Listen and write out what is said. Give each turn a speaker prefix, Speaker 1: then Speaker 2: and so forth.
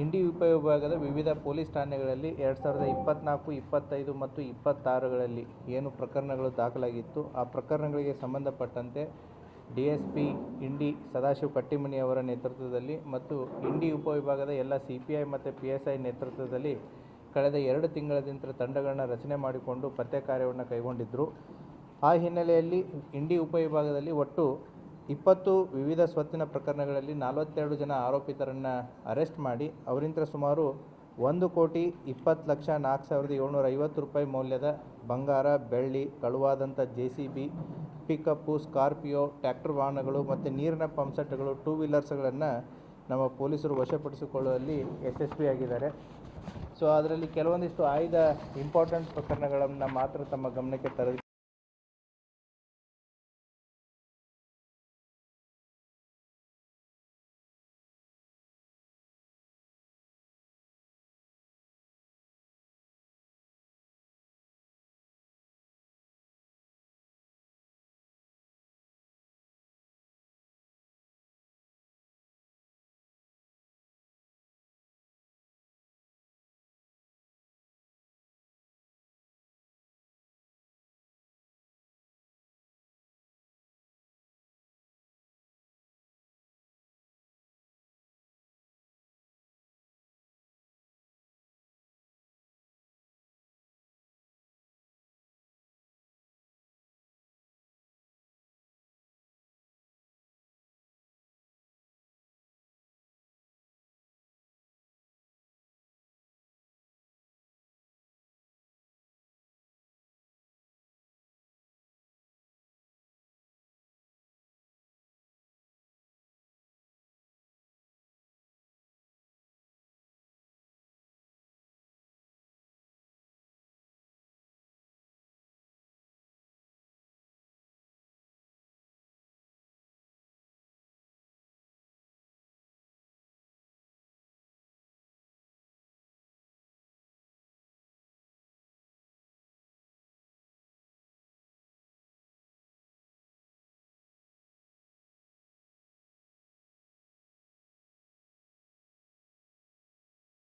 Speaker 1: ಇಂಡಿ ಉಪವಿಭಾಗದ ವಿವಿಧ ಪೊಲೀಸ್ ಠಾಣೆಗಳಲ್ಲಿ 2024, 25 ಮತ್ತು 26ಗಳಲ್ಲಿ ಏನು ಪ್ರಕರಣಗಳು ದಾಖಲಾಗಿತ್ತು, ಆ ಪ್ರಕರಣಗಳಿಗೆ ಸಂಬಂಧಪಟ್ಟಂತೆ DSP ಇಂಡಿ ಸದಾಶಿವ ಕಟ್ಟಿಮನಿ ಅವರ ನೇತೃತ್ವದಲ್ಲಿ ಮತ್ತು ಇಂಡಿ ಉಪವಿಭಾಗದ ಎಲ್ಲ CPI ಮತ್ತು PSI ನೇತೃತ್ವದಲ್ಲಿ ಕಳೆದ 2 ತಿಂಗಳಿಂದ ತಂಡಗಳನ್ನು ರಚನೆ ಮಾಡಿಕೊಂಡು ಪತ್ತೆ ಕಾರ್ಯವನ್ನು ಕೈಗೊಂಡಿದ್ದರು. ಆ ಹಿನ್ನೆಲೆಯಲ್ಲಿ ಇಂಡಿ ಉಪವಿಭಾಗದಲ್ಲಿ ಒಟ್ಟು 20 ವಿವಿಧ ಸ್ವತ್ತಿನ ಪ್ರಕರಣಗಳಲ್ಲಿ 42 ಜನ ಆರೋಪಿತರನ್ನು ಅರೆಸ್ಟ್ ಮಾಡಿ ಅವರಿಂದ ಸುಮಾರು 1,20,04,750 ರೂಪಾಯಿ ಮೌಲ್ಯದ ಬಂಗಾರ, ಬೆಳ್ಳಿ, ಕಳುವಾದಂಥ JCB, ಪಿಕಪ್ಪು, ಸ್ಕಾರ್ಪಿಯೋ, ಟ್ರ್ಯಾಕ್ಟರ್ ವಾಹನಗಳು ಮತ್ತು ನೀರಿನ ಪಂಪ್ಸೆಟ್ಗಳು, 2 ವೀಲರ್ಸ್ಗಳನ್ನು ನಮ್ಮ ಪೊಲೀಸರು ವಶಪಡಿಸಿಕೊಳ್ಳುವಲ್ಲಿ ಯಶಸ್ವಿಯಾಗಿದ್ದಾರೆ. ಸೊ ಅದರಲ್ಲಿ ಕೆಲವೊಂದಿಷ್ಟು ಆಯ್ದ ಇಂಪಾರ್ಟೆಂಟ್ ಪ್ರಕರಣಗಳನ್ನು ಮಾತ್ರ ತಮ್ಮ ಗಮನಕ್ಕೆ